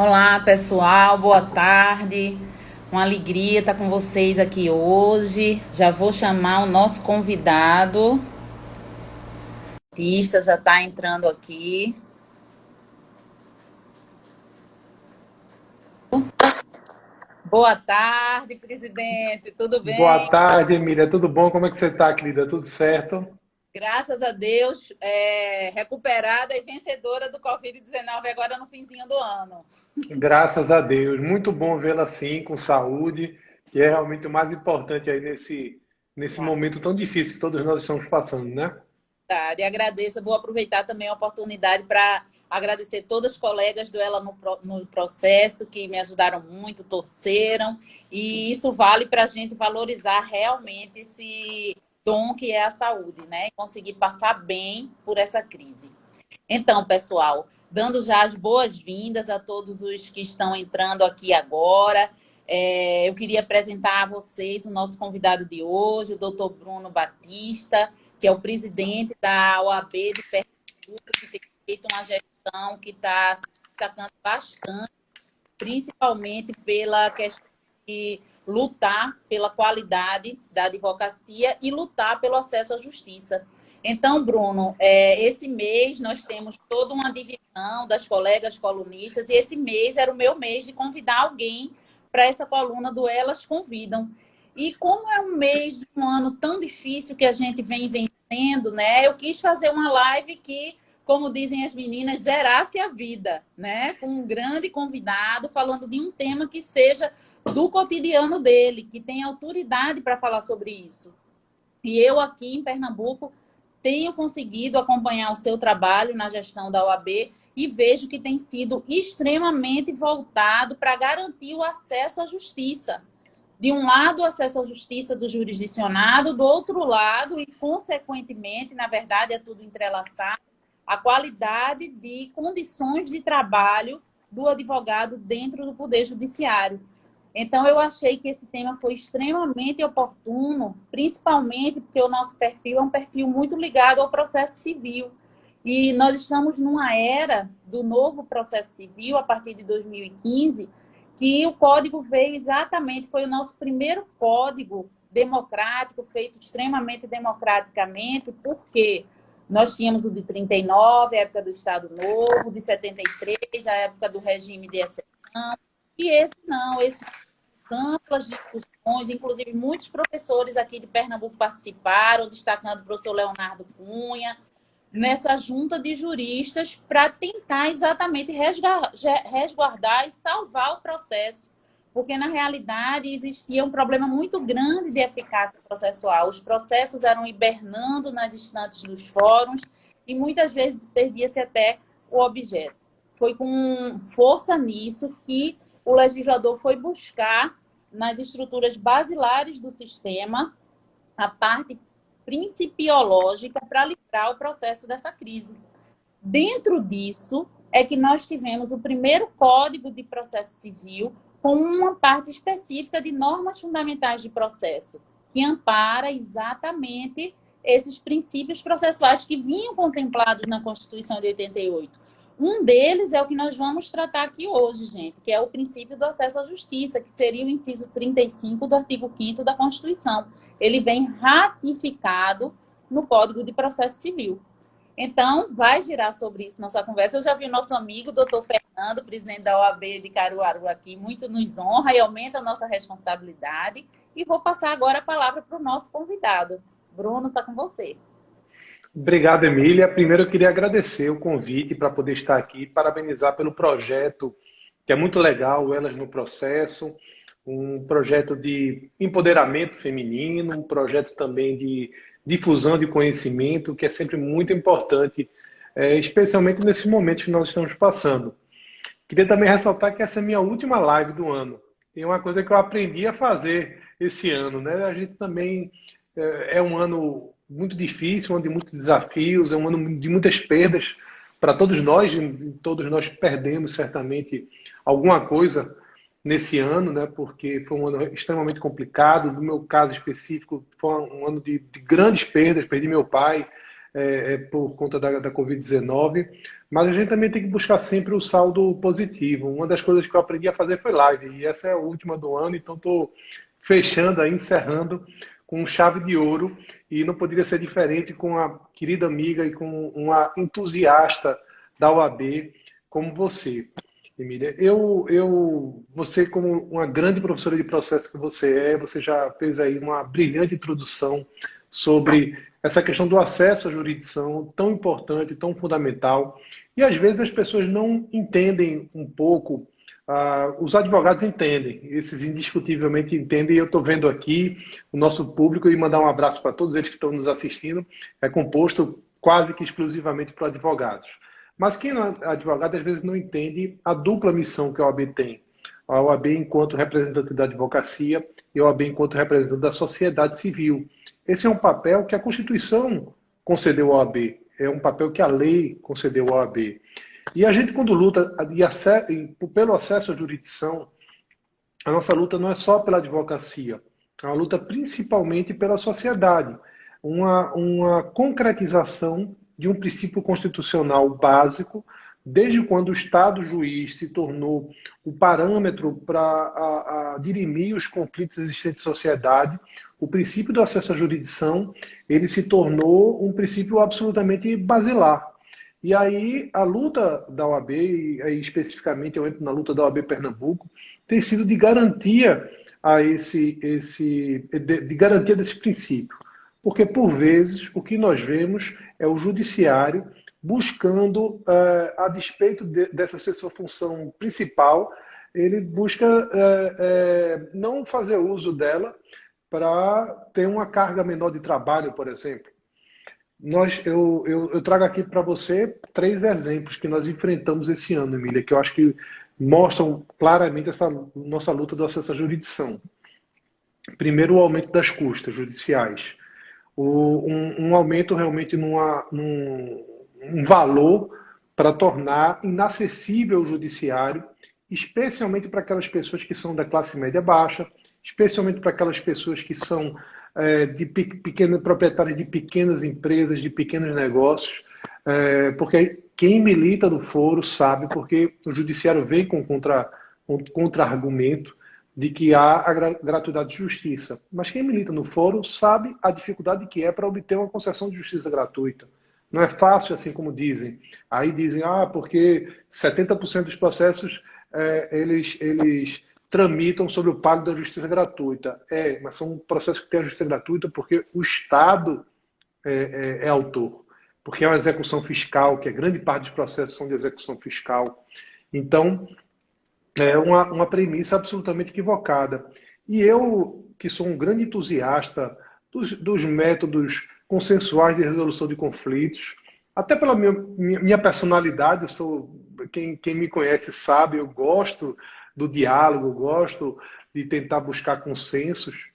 Olá, pessoal, boa tarde. Uma alegria estar com vocês aqui hoje. Já vou chamar o nosso convidado. O artista já está entrando aqui. Boa tarde, presidente. Tudo Boa bem? tarde, Emília. Tudo bom? Como é que você está, querida? Tudo certo? Graças a Deus, recuperada e vencedora do Covid-19 agora no finzinho do ano. Graças a Deus. Muito bom vê-la assim, com saúde, que é realmente o mais importante aí nesse momento tão difícil que todos nós estamos passando, né? E agradeço, vou aproveitar também a oportunidade para agradecer todas as colegas do Ela no Processo, que me ajudaram muito, torceram, e isso vale para a gente valorizar realmente esse dom que é a saúde, né? E conseguir passar bem por essa crise. Então, pessoal, dando já as boas-vindas a todos os que estão entrando aqui agora, eu queria apresentar a vocês o nosso convidado de hoje, o doutor Bruno Batista, que é o presidente da OAB de Pernambuco, que tem feito uma gestão que está se destacando bastante, principalmente pela questão de lutar pela qualidade da advocacia e lutar pelo acesso à justiça. Então, Bruno, esse mês nós temos toda uma divisão das colegas colunistas, e esse mês era o meu mês de convidar alguém para essa coluna do Elas Convidam. E como é um mês de um ano tão difícil que a gente vem vencendo, né? Eu quis fazer uma live que, como dizem as meninas, zerasse a vida, né? Com um grande convidado, falando de um tema que seja do cotidiano dele, que tenha autoridade para falar sobre isso. E eu aqui em Pernambuco tenho conseguido acompanhar o seu trabalho na gestão da OAB e vejo que tem sido extremamente voltado para garantir o acesso à justiça. De um lado, o acesso à justiça do jurisdicionado, do outro lado, e consequentemente, na verdade, é tudo entrelaçado, a qualidade de condições de trabalho do advogado dentro do Poder Judiciário. Então, eu achei que esse tema foi extremamente oportuno, principalmente porque o nosso perfil é um perfil muito ligado ao processo civil. E nós estamos numa era do novo processo civil, a partir de 2015, que o código veio exatamente, foi o nosso primeiro código democrático, feito extremamente democraticamente, porque nós tínhamos o de 39, a época do Estado Novo, de 73, a época do regime de exceção, e esse não, esse amplas discussões, inclusive muitos professores aqui de Pernambuco participaram, destacando o professor Leonardo Cunha, nessa junta de juristas para tentar exatamente resguardar e salvar o processo, porque na realidade existia um problema muito grande de eficácia processual. Os processos eram hibernando nas estantes dos fóruns e muitas vezes perdia-se até o objeto. Foi com força nisso que o legislador foi buscar nas estruturas basilares do sistema a parte principiológica para livrar o processo dessa crise. Dentro disso é que nós tivemos o primeiro Código de Processo Civil com uma parte específica de normas fundamentais de processo, que ampara exatamente esses princípios processuais que vinham contemplados na Constituição de 88. Um deles é o que nós vamos tratar aqui hoje, gente, que é o princípio do acesso à justiça, que seria o inciso 35 do artigo 5º da Constituição. Ele vem ratificado no Código de Processo Civil. Então, vai girar sobre isso nossa conversa. Eu já vi o nosso amigo, doutor Fernando, presidente da OAB de Caruaru aqui, muito nos honra e aumenta a nossa responsabilidade. E vou passar agora a palavra para o nosso convidado. Bruno, está com você. Obrigado, Emília. Primeiro, eu queria agradecer o convite para poder estar aqui, parabenizar pelo projeto, que é muito legal, Elas no Processo, um projeto de empoderamento feminino, um projeto também de difusão de conhecimento, que é sempre muito importante, especialmente nesses momentos que nós estamos passando. Queria também ressaltar que essa é a minha última live do ano. E é uma coisa que eu aprendi a fazer esse ano, né? A gente também é um ano muito difícil, um ano de muitos desafios, é um ano de muitas perdas para todos nós perdemos certamente alguma coisa nesse ano, né? Porque foi um ano extremamente complicado. No meu caso específico, foi um ano de grandes perdas. Perdi meu pai, por conta da Covid-19, mas a gente também tem que buscar sempre o saldo positivo. Uma das coisas que eu aprendi a fazer foi live, e essa é a última do ano, então estou fechando, aí, encerrando com chave de ouro, e não poderia ser diferente com a querida amiga e com uma entusiasta da OAB como você, Emília. Você, como uma grande professora de processo que você já fez aí uma brilhante introdução sobre essa questão do acesso à jurisdição, tão importante, tão fundamental. E às vezes as pessoas não entendem um pouco, os advogados entendem, esses indiscutivelmente entendem, e eu estou vendo aqui o nosso público, e mandar um abraço para todos eles que estão nos assistindo, é composto quase que exclusivamente por advogados. Mas quem não é advogado, às vezes não entende a dupla missão que a OAB tem. A OAB enquanto representante da advocacia e a OAB enquanto representante da sociedade civil. Esse é um papel que a Constituição concedeu à OAB, é um papel que a lei concedeu à OAB. E a gente, quando luta pelo acesso à jurisdição, a nossa luta não é só pela advocacia, é uma luta principalmente pela sociedade. Uma concretização de um princípio constitucional básico, desde quando o Estado juiz se tornou o parâmetro para dirimir os conflitos existentes na sociedade, o princípio do acesso à jurisdição, ele se tornou um princípio absolutamente basilar. E aí a luta da OAB, e aí especificamente eu entro na luta da OAB Pernambuco, tem sido de garantia de garantia desse princípio. Porque, por vezes, o que nós vemos é o judiciário buscando, a despeito dessa sua função principal, ele busca não fazer uso dela para ter uma carga menor de trabalho, por exemplo. Eu trago aqui para você 3 exemplos que nós enfrentamos esse ano, Emília, que eu acho que mostram claramente essa nossa luta do acesso à jurisdição. Primeiro, o aumento das custas judiciais. Um aumento realmente num valor para tornar inacessível o judiciário, especialmente para aquelas pessoas que são da classe média baixa, especialmente para aquelas pessoas que são proprietários de pequenas empresas, de pequenos negócios, porque quem milita no foro sabe, porque o judiciário vem com contra-argumento de que há a gratuidade de justiça. Mas quem milita no foro sabe a dificuldade que é para obter uma concessão de justiça gratuita. Não é fácil, assim como dizem. Aí dizem, porque 70% dos processos eles tramitam sobre o pago da justiça gratuita. Mas são processos que têm a justiça gratuita porque o Estado é autor. Porque é uma execução fiscal, que a grande parte dos processos são de execução fiscal. Então, é uma premissa absolutamente equivocada. E eu, que sou um grande entusiasta dos métodos consensuais de resolução de conflitos, até pela minha personalidade, quem me conhece sabe, eu gosto do diálogo, eu gosto de tentar buscar consensos.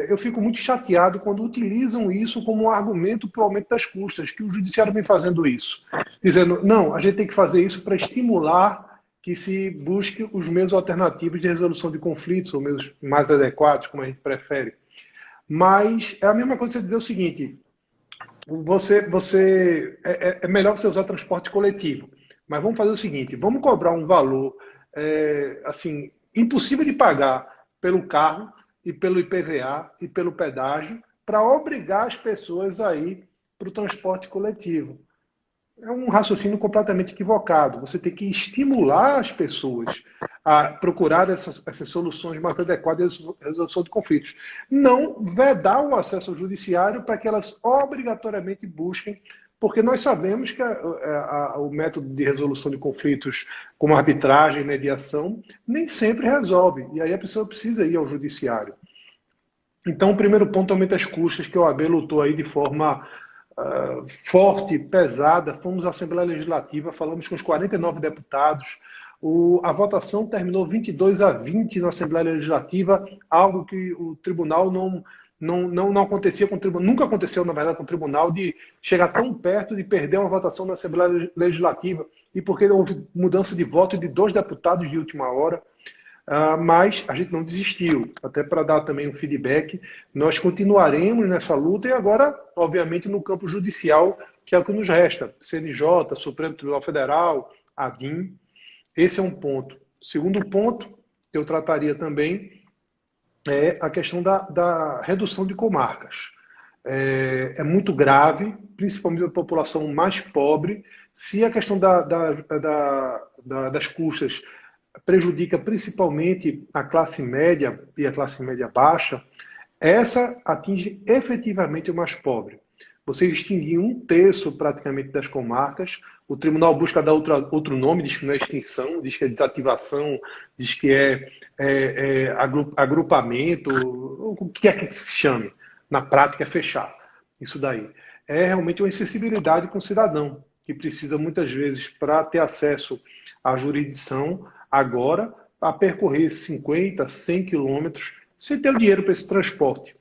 Eu fico muito chateado quando utilizam isso como um argumento para o aumento das custas, que o judiciário vem fazendo isso. Dizendo, não, a gente tem que fazer isso para estimular que se busque os meios alternativos de resolução de conflitos, ou meios mais adequados, como a gente prefere. Mas é a mesma coisa você dizer o seguinte, é melhor você usar transporte coletivo, mas vamos fazer o seguinte, vamos cobrar um valor assim, impossível de pagar pelo carro e pelo IPVA e pelo pedágio para obrigar as pessoas a ir para o transporte coletivo. É um raciocínio completamente equivocado. Você tem que estimular as pessoas a procurar essas soluções mais adequadas de resolução de conflitos. Não vedar o acesso ao judiciário para que elas obrigatoriamente busquem, porque nós sabemos que o método de resolução de conflitos, como arbitragem e mediação, nem sempre resolve. E aí a pessoa precisa ir ao judiciário. Então, o primeiro ponto é o aumento das custas, que o OAB lutou aí de forma forte, pesada. Fomos à Assembleia Legislativa, falamos com os 49 deputados. A votação terminou 22-20 na Assembleia Legislativa, algo que o tribunal não acontecia com o tribunal, nunca aconteceu, na verdade, com o tribunal, de chegar tão perto de perder uma votação na Assembleia Legislativa, e porque houve mudança de voto de 2 deputados de última hora. mas a gente não desistiu. Até para dar também um feedback, nós continuaremos nessa luta e agora, obviamente, no campo judicial, que é o que nos resta. CNJ, Supremo Tribunal Federal, ADIM. Esse é um ponto. Segundo ponto que eu trataria também é a questão da redução de comarcas. É muito grave, principalmente a população mais pobre, se a questão das custas prejudica principalmente a classe média e a classe média baixa, essa atinge efetivamente o mais pobre. Você extinguir um terço praticamente das comarcas, o tribunal busca dar outro nome, diz que não é extinção, diz que é desativação, diz que é agrupamento, o que é que se chame. Na prática é fechar. Isso daí. É realmente uma insensibilidade com o cidadão, que precisa muitas vezes, para ter acesso à jurisdição, agora, a percorrer 50, 100 quilômetros, sem ter o dinheiro para esse transporte.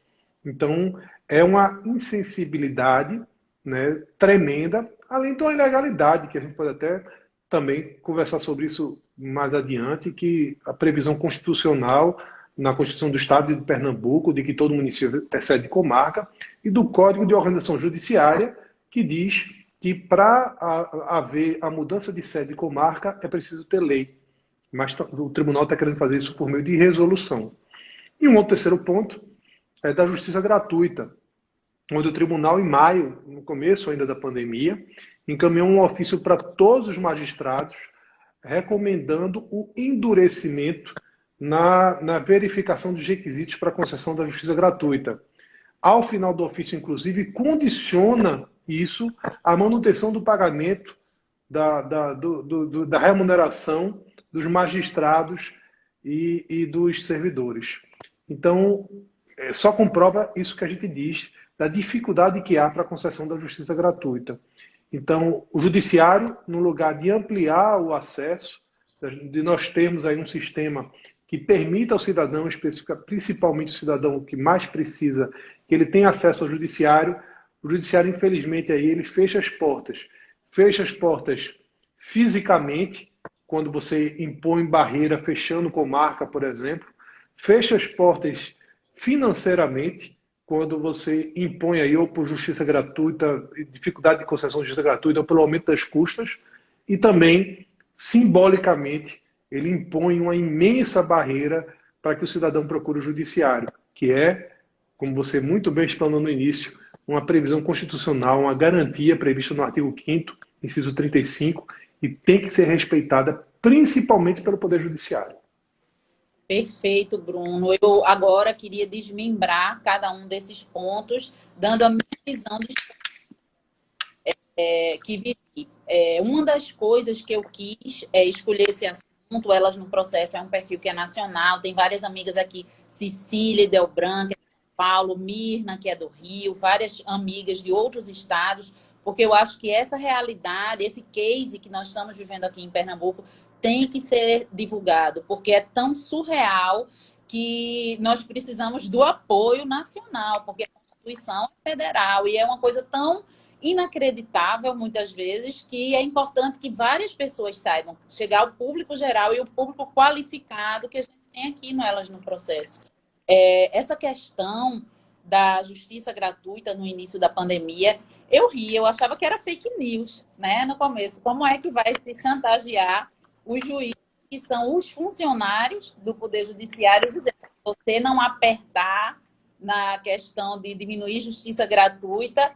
Então, é uma insensibilidade, né, tremenda, além de uma ilegalidade, que a gente pode até também conversar sobre isso mais adiante, que a previsão constitucional, na Constituição do Estado de Pernambuco, de que todo município é sede de comarca, e do Código de Organização Judiciária, que diz que para haver a mudança de sede de comarca é preciso ter lei. Mas o tribunal está querendo fazer isso por meio de resolução. E um outro terceiro ponto é da justiça gratuita, onde o tribunal, em maio, no começo ainda da pandemia, encaminhou um ofício para todos os magistrados recomendando o endurecimento na verificação dos requisitos para a concessão da justiça gratuita. Ao final do ofício, inclusive, condiciona isso à manutenção do pagamento da remuneração dos magistrados e dos servidores. Então, só comprova isso que a gente diz, da dificuldade que há para a concessão da justiça gratuita. Então, o judiciário, no lugar de ampliar o acesso, de nós termos aí um sistema que permita ao cidadão, principalmente o cidadão que mais precisa, que ele tenha acesso ao judiciário, o judiciário, infelizmente, aí ele fecha as portas. Fecha as portas fisicamente, quando você impõe barreira fechando comarca, por exemplo. Fecha as portas financeiramente, quando você impõe aí ou por justiça gratuita, dificuldade de concessão de justiça gratuita, ou pelo aumento das custas, e também, simbolicamente, ele impõe uma imensa barreira para que o cidadão procure o judiciário, que é, como você muito bem explanou no início, uma previsão constitucional, uma garantia prevista no artigo 5º, inciso 35, e tem que ser respeitada principalmente pelo Poder Judiciário. Perfeito, Bruno. Eu agora queria desmembrar cada um desses pontos, dando a minha visão de que vivi. Uma das coisas que eu quis escolher esse assunto, Elas no Processo, é um perfil que é nacional, tem várias amigas aqui, Cecília, Delbran, que é de São Paulo, Mirna, que é do Rio, várias amigas de outros estados, porque eu acho que essa realidade, esse case que nós estamos vivendo aqui em Pernambuco, tem que ser divulgado, porque é tão surreal que nós precisamos do apoio nacional, porque a Constituição é federal e é uma coisa tão inacreditável, muitas vezes, que é importante que várias pessoas saibam, chegar ao público geral e o público qualificado que a gente tem aqui no Elas no Processo. Essa questão da justiça gratuita no início da pandemia, eu ri, eu achava que era fake news, né, no começo. Como é que vai se chantagear os juízes, que são os funcionários do Poder Judiciário, dizendo que se você não apertar na questão de diminuir justiça gratuita,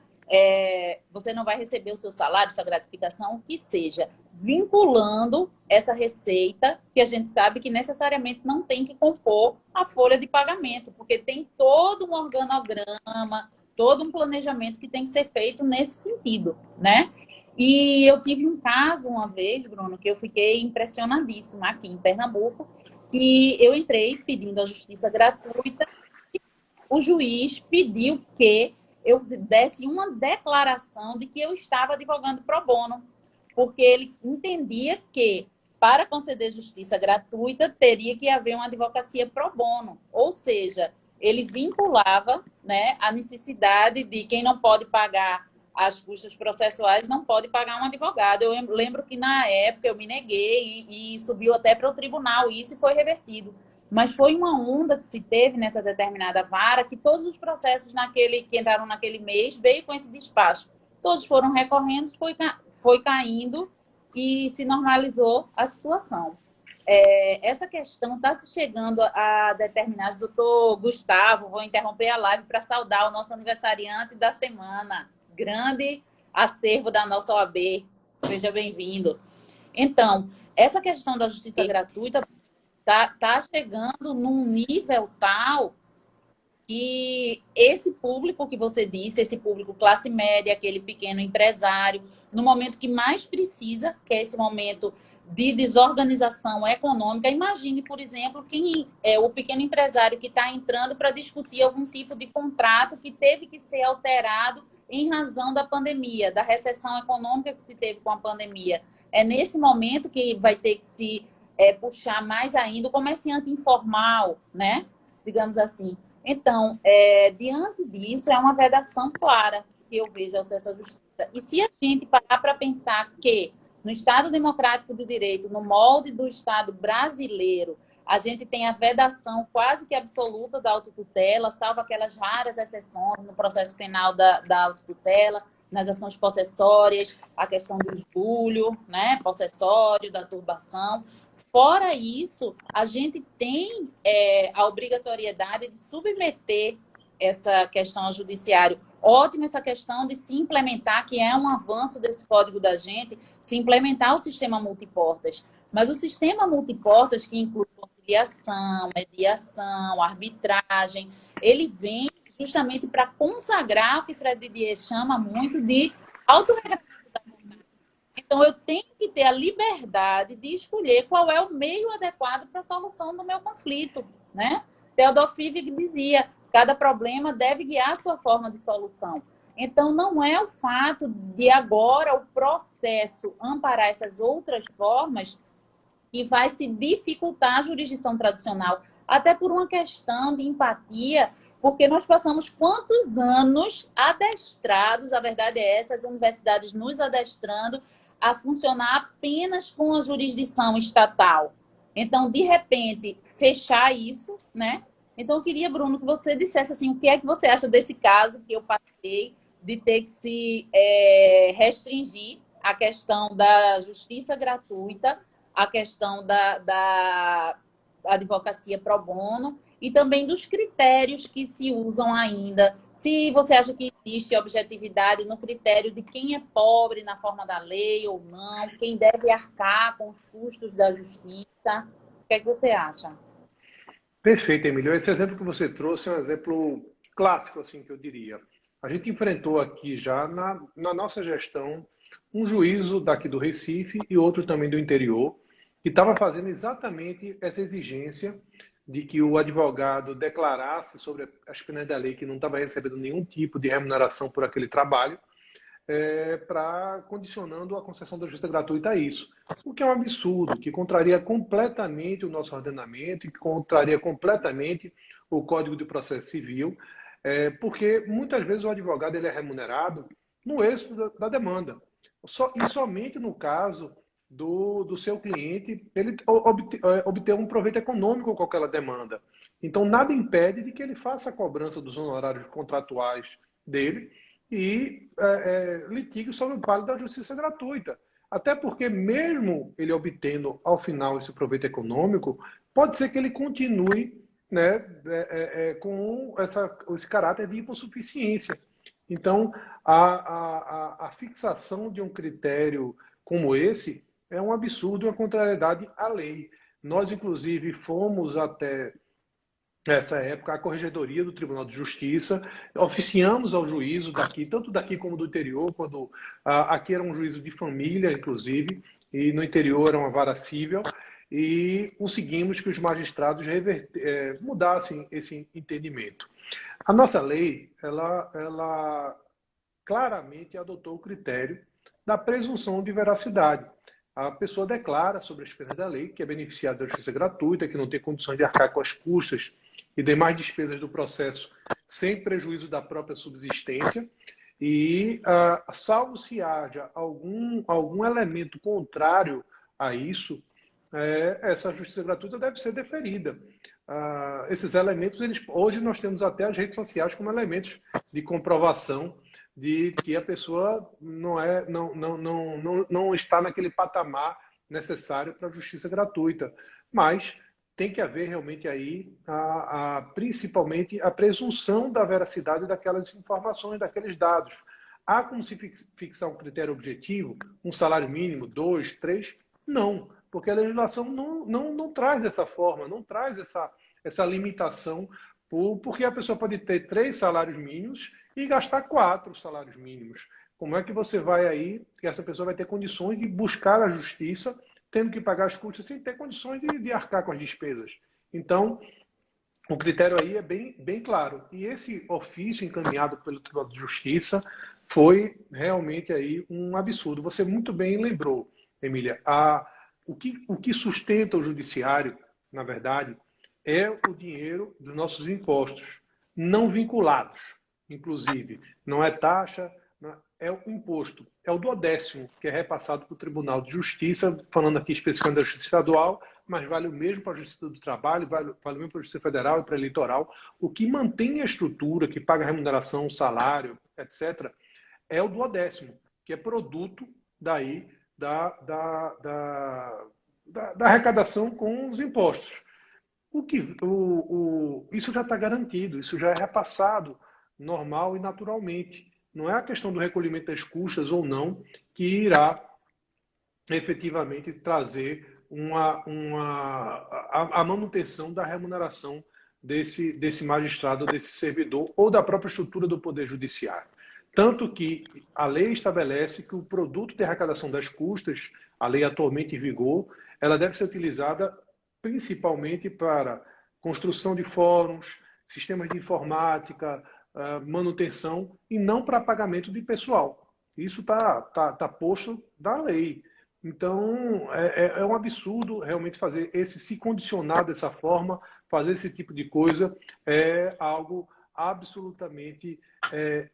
você não vai receber o seu salário, sua gratificação, o que seja, vinculando essa receita, que a gente sabe que necessariamente não tem que compor a folha de pagamento, porque tem todo um organograma, todo um planejamento que tem que ser feito nesse sentido, né? E eu tive um caso uma vez, Bruno, que eu fiquei impressionadíssima aqui em Pernambuco, que eu entrei pedindo a justiça gratuita e o juiz pediu que eu desse uma declaração de que eu estava advogando pro bono, porque ele entendia que para conceder justiça gratuita teria que haver uma advocacia pro bono, ou seja, ele vinculava, né, a necessidade de quem não pode pagar as custas processuais, não pode pagar um advogado. Eu lembro que, na época, eu me neguei e subiu até para o tribunal isso e foi revertido. Mas foi uma onda que se teve nessa determinada vara que todos os processos que entraram naquele mês veio com esse despacho. Todos foram recorrendo, foi caindo e se normalizou a situação. Essa questão está se chegando a determinados. Doutor Gustavo, vou interromper a live para saudar o nosso aniversariante da semana. Grande acervo da nossa OAB. Seja bem-vindo. Então, essa questão da justiça gratuita tá chegando num nível tal que esse público que você disse, esse público classe média, aquele pequeno empresário, no momento que mais precisa, que é esse momento de desorganização econômica, imagine, por exemplo, quem é o pequeno empresário que está entrando para discutir algum tipo de contrato que teve que ser alterado em razão da pandemia, da recessão econômica que se teve com a pandemia. É nesse momento que vai ter que se puxar mais ainda o comerciante informal, né? Digamos assim. Então, diante disso, é uma vedação clara que eu vejo ao acesso à justiça. E se a gente parar para pensar que no Estado Democrático de Direito, no molde do Estado brasileiro, a gente tem a vedação quase que absoluta da autotutela, salvo aquelas raras exceções no processo penal da autotutela, nas ações possessórias, a questão do esbulho, né, possessório, da turbação. Fora isso, a gente tem a obrigatoriedade de submeter essa questão ao judiciário. Ótima essa questão de se implementar, que é um avanço desse código da gente, se implementar o sistema multiportas. Mas o sistema multiportas, que inclui conciliação, mediação, arbitragem, ele vem justamente para consagrar o que Fred Didier chama muito de autorregulamento. Então, eu tenho que ter a liberdade de escolher qual é o meio adequado para a solução do meu conflito, né? Theodor Five dizia, cada problema deve guiar a sua forma de solução. Então, não é o fato de agora o processo amparar essas outras formas que vai se dificultar a jurisdição tradicional, até por uma questão de empatia, porque nós passamos quantos anos adestrados, a verdade é essa, as universidades nos adestrando a funcionar apenas com a jurisdição estatal. Então, de repente, fechar isso, né? Então, eu queria, Bruno, que você dissesse assim, o que é que você acha desse caso que eu passei de ter que se restringir a questão da justiça gratuita, a questão da advocacia pro bono e também dos critérios que se usam ainda. Se você acha que existe objetividade no critério de quem é pobre na forma da lei ou não, quem deve arcar com os custos da justiça, o que é que você acha? Perfeito, Emílio. Esse exemplo que você trouxe é um exemplo clássico, assim, que eu diria. A gente enfrentou aqui já na nossa gestão um juízo daqui do Recife e outro também do interior, que estava fazendo exatamente essa exigência de que o advogado declarasse sobre as penas da lei que não estava recebendo nenhum tipo de remuneração por aquele trabalho, para condicionando a concessão da justiça gratuita a isso. O que é um absurdo, que contraria completamente o nosso ordenamento e que contraria completamente o Código de Processo Civil, porque muitas vezes o advogado ele é remunerado no êxito da demanda. E somente no caso do seu cliente ele obter um proveito econômico com aquela demanda. Então, nada impede de que ele faça a cobrança dos honorários contratuais dele e litigue sobre o palio da justiça gratuita. Até porque, mesmo ele obtendo, ao final, esse proveito econômico, pode ser que ele continue, né, com esse caráter de hipossuficiência. Então, a fixação de um critério como esse é um absurdo, uma contrariedade à lei. Nós, inclusive, fomos até nessa época, a Corregedoria do Tribunal de Justiça, oficiamos ao juízo daqui, tanto daqui como do interior, quando aqui era um juízo de família, inclusive, e no interior era uma vara cível, e conseguimos que os magistrados mudassem esse entendimento. A nossa lei, ela claramente adotou o critério da presunção de veracidade. A pessoa declara sobre as penas da lei que é beneficiada da justiça gratuita, que não tem condições de arcar com as custas e demais despesas do processo sem prejuízo da própria subsistência. E, salvo se haja algum elemento contrário a isso, essa justiça gratuita deve ser deferida. Esses elementos, hoje nós temos até as redes sociais como elementos de comprovação de que a pessoa não está naquele patamar necessário para a justiça gratuita. Mas tem que haver realmente aí, principalmente, a presunção da veracidade daquelas informações, daqueles dados. Há como se fixar um critério objetivo, um salário mínimo, 2, 3? Não, porque a legislação não traz dessa forma, não traz essa limitação, porque a pessoa pode ter 3 salários mínimos e gastar 4 salários mínimos. Como é que você vai aí, que essa pessoa vai ter condições de buscar a justiça tendo que pagar as custas sem ter condições de arcar com as despesas? Então, o critério aí é bem claro. E esse ofício encaminhado pelo Tribunal de Justiça foi realmente aí um absurdo. Você muito bem lembrou, Emília. O que sustenta o judiciário, na verdade, é o dinheiro dos nossos impostos, não vinculados, inclusive. Não é taxa, é o imposto. É o 12º, que é repassado para o Tribunal de Justiça, falando aqui especificamente da Justiça Estadual, mas vale o mesmo para a Justiça do Trabalho, vale o mesmo para a Justiça Federal e para a Eleitoral. O que mantém a estrutura, que paga a remuneração, o salário, etc., é o 12º, que é produto daí da arrecadação com os impostos. Isso já está garantido, isso já é repassado normal e naturalmente. Não é a questão do recolhimento das custas ou não que irá efetivamente trazer a manutenção da remuneração desse magistrado, desse servidor ou da própria estrutura do Poder Judiciário. Tanto que a lei estabelece que o produto de arrecadação das custas, a lei atualmente em vigor, ela deve ser utilizada principalmente para construção de fóruns, sistemas de informática, manutenção, e não para pagamento de pessoal. Isso está posto na lei. Então, é um absurdo realmente se condicionar dessa forma, fazer esse tipo de coisa, é algo absolutamente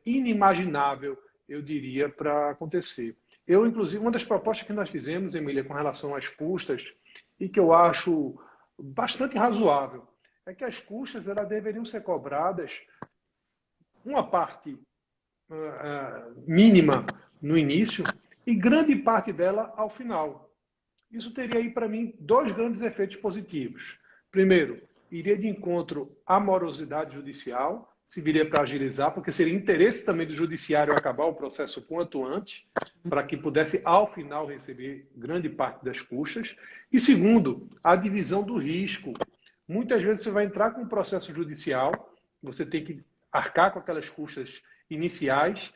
inimaginável, eu diria, para acontecer. Inclusive, uma das propostas que nós fizemos, Emília, com relação às custas, e que eu acho bastante razoável, é que as custas elas deveriam ser cobradas uma parte mínima no início e grande parte dela ao final. Isso teria aí, para mim, 2 grandes efeitos positivos. Primeiro, iria de encontro à morosidade judicial, serviria para agilizar, porque seria interesse também do judiciário acabar o processo quanto antes, para que pudesse, ao final, receber grande parte das custas. E segundo, a divisão do risco. Muitas vezes você vai entrar com um processo judicial, você tem que arcar com aquelas custas iniciais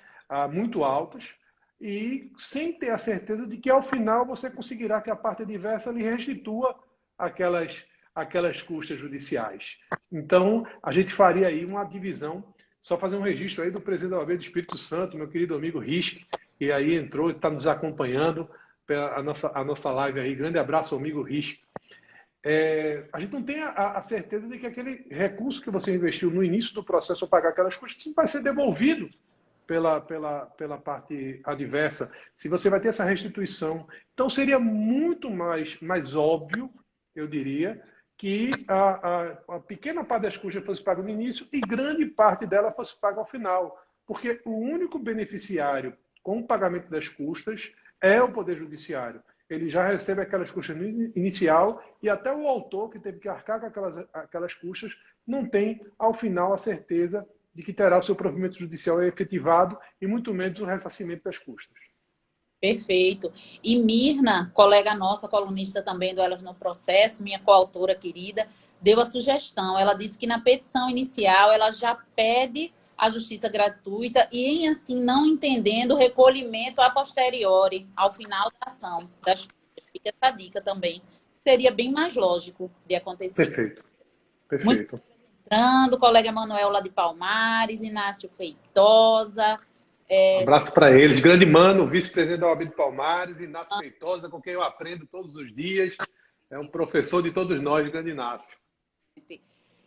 muito altas, e sem ter a certeza de que, ao final, você conseguirá que a parte adversa lhe restitua aquelas custas judiciais. Então, a gente faria aí uma divisão, só fazer um registro aí do presidente da OAB do Espírito Santo, meu querido amigo Risque, que aí entrou e está nos acompanhando a nossa live aí. Grande abraço, amigo Risque. A gente não tem a certeza de que aquele recurso que você investiu no início do processo para pagar aquelas custas vai ser devolvido pela parte adversa, se você vai ter essa restituição. Então, seria muito mais óbvio, eu diria, que a pequena parte das custas fosse paga no início e grande parte dela fosse paga ao final. Porque o único beneficiário com o pagamento das custas é o Poder Judiciário. Ele já recebe aquelas custas no inicial e até o autor, que teve que arcar com aquelas custas, não tem, ao final, a certeza de que terá o seu provimento judicial efetivado e muito menos o ressarcimento das custas. Perfeito. E Mirna, colega nossa, colunista também do Elas no Processo, minha coautora querida, deu a sugestão. Ela disse que na petição inicial ela já pede a justiça gratuita e, em assim, não entendendo o recolhimento a posteriori, ao final da ação das custas. Fica essa dica também. Seria bem mais lógico de acontecer. Perfeito. Muito entrando, colega Manuel lá de Palmares, Inácio Feitosa. Um abraço para eles. Grande Mano, vice-presidente da OAB de Palmares, Inácio Feitosa, com quem eu aprendo todos os dias. É um professor de todos nós, grande Inácio.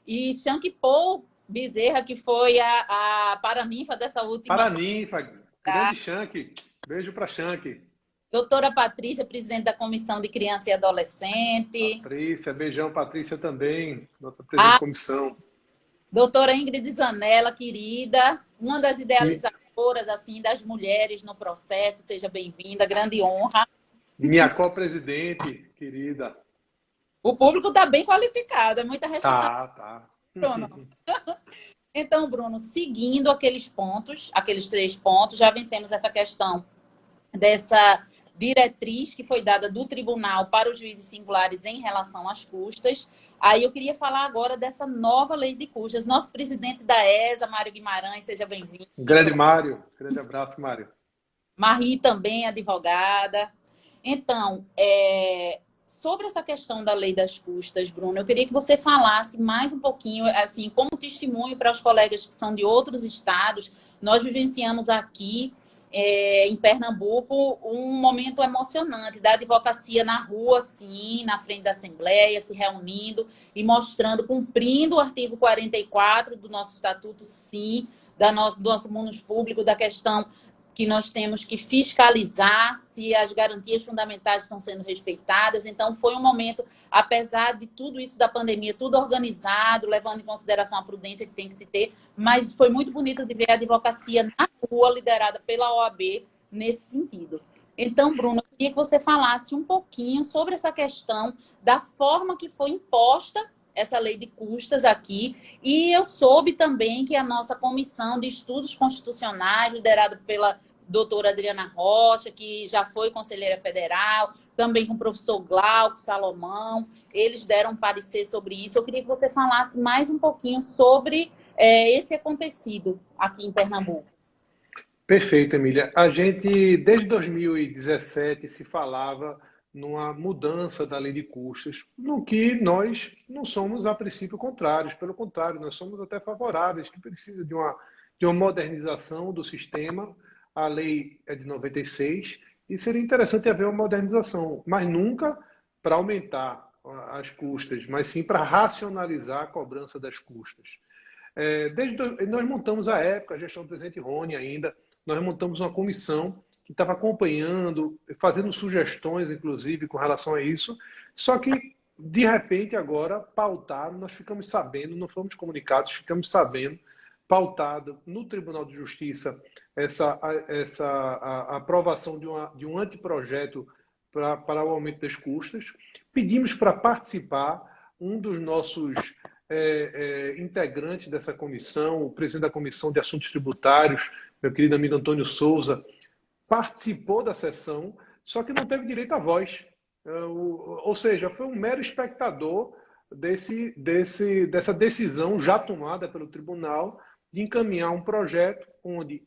E Shank Paul, Bezerra, que foi a paraninfa dessa última. Paraninfa, grande Shank. Beijo para Shank. Doutora Patrícia, presidente da Comissão de Criança e Adolescente. Patrícia, beijão, Patrícia também, nossa presidente de A comissão. doutora Ingrid Zanella, querida, uma das Mi- idealizadoras assim das mulheres no processo. Seja bem-vinda, grande honra. Minha co-presidente, querida. O público está bem qualificado, é muita responsabilidade. Tá. Bruno. Então, Bruno, seguindo aqueles pontos, aqueles 3 pontos, já vencemos essa questão dessa diretriz que foi dada do tribunal para os juízes singulares em relação às custas. Aí eu queria falar agora dessa nova lei de custas. Nosso presidente da ESA, Mário Guimarães, seja bem-vindo. Grande Mário, grande abraço, Mário. Marie também, advogada. Então, sobre essa questão da lei das custas, Bruno, eu queria que você falasse mais um pouquinho, assim, como testemunho para os colegas que são de outros estados. Nós vivenciamos aqui, em Pernambuco, um momento emocionante da advocacia na rua, assim, na frente da Assembleia, se reunindo e mostrando, cumprindo o artigo 44 do nosso Estatuto, sim, do nosso mundo público, da questão que nós temos que fiscalizar se as garantias fundamentais estão sendo respeitadas. Então, foi um momento, apesar de tudo isso da pandemia, tudo organizado, levando em consideração a prudência que tem que se ter, mas foi muito bonito de ver a advocacia na rua, liderada pela OAB, nesse sentido. Então, Bruno, eu queria que você falasse um pouquinho sobre essa questão da forma que foi imposta essa lei de custas aqui, e eu soube também que a nossa comissão de estudos constitucionais, liderada pela doutora Adriana Rocha, que já foi conselheira federal, também com o professor Glauco Salomão, eles deram um parecer sobre isso. Eu queria que você falasse mais um pouquinho sobre esse acontecido aqui em Pernambuco. Perfeito, Emília. A gente, desde 2017, se falava numa mudança da lei de custas, no que nós não somos, a princípio, contrários. Pelo contrário, nós somos até favoráveis, que precisa de uma modernização do sistema. A lei é de 96 e seria interessante haver uma modernização, mas nunca para aumentar as custas, mas sim para racionalizar a cobrança das custas. Nós montamos à época, a gestão do presidente Rony ainda, nós montamos uma comissão que estava acompanhando, fazendo sugestões, inclusive, com relação a isso, só que, de repente, agora, pautado, nós ficamos sabendo, não fomos comunicados, ficamos sabendo, pautado no Tribunal de Justiça, a aprovação de um anteprojeto para o aumento das custas. Pedimos para participar um dos nossos integrantes dessa comissão, o presidente da Comissão de Assuntos Tributários, meu querido amigo Antônio Souza, participou da sessão, só que não teve direito à voz. Ou seja, foi um mero espectador dessa decisão já tomada pelo tribunal de encaminhar um projeto onde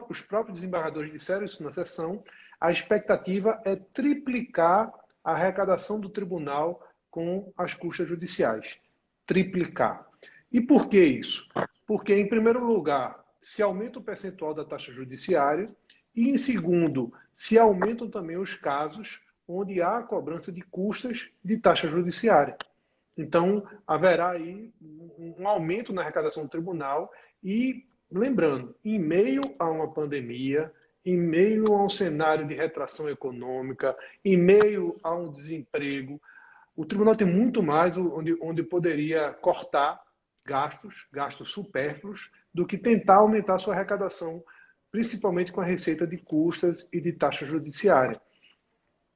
os próprios desembargadores disseram isso na sessão, a expectativa é triplicar a arrecadação do tribunal com as custas judiciais. Triplicar. E por que isso? Porque, em primeiro lugar, se aumenta o percentual da taxa judiciária e, em segundo, se aumentam também os casos onde há a cobrança de custas de taxa judiciária. Então, haverá aí um aumento na arrecadação do tribunal e, lembrando, em meio a uma pandemia, em meio a um cenário de retração econômica, em meio a um desemprego, o tribunal tem muito mais onde poderia cortar gastos supérfluos, do que tentar aumentar a sua arrecadação, principalmente com a receita de custas e de taxa judiciária.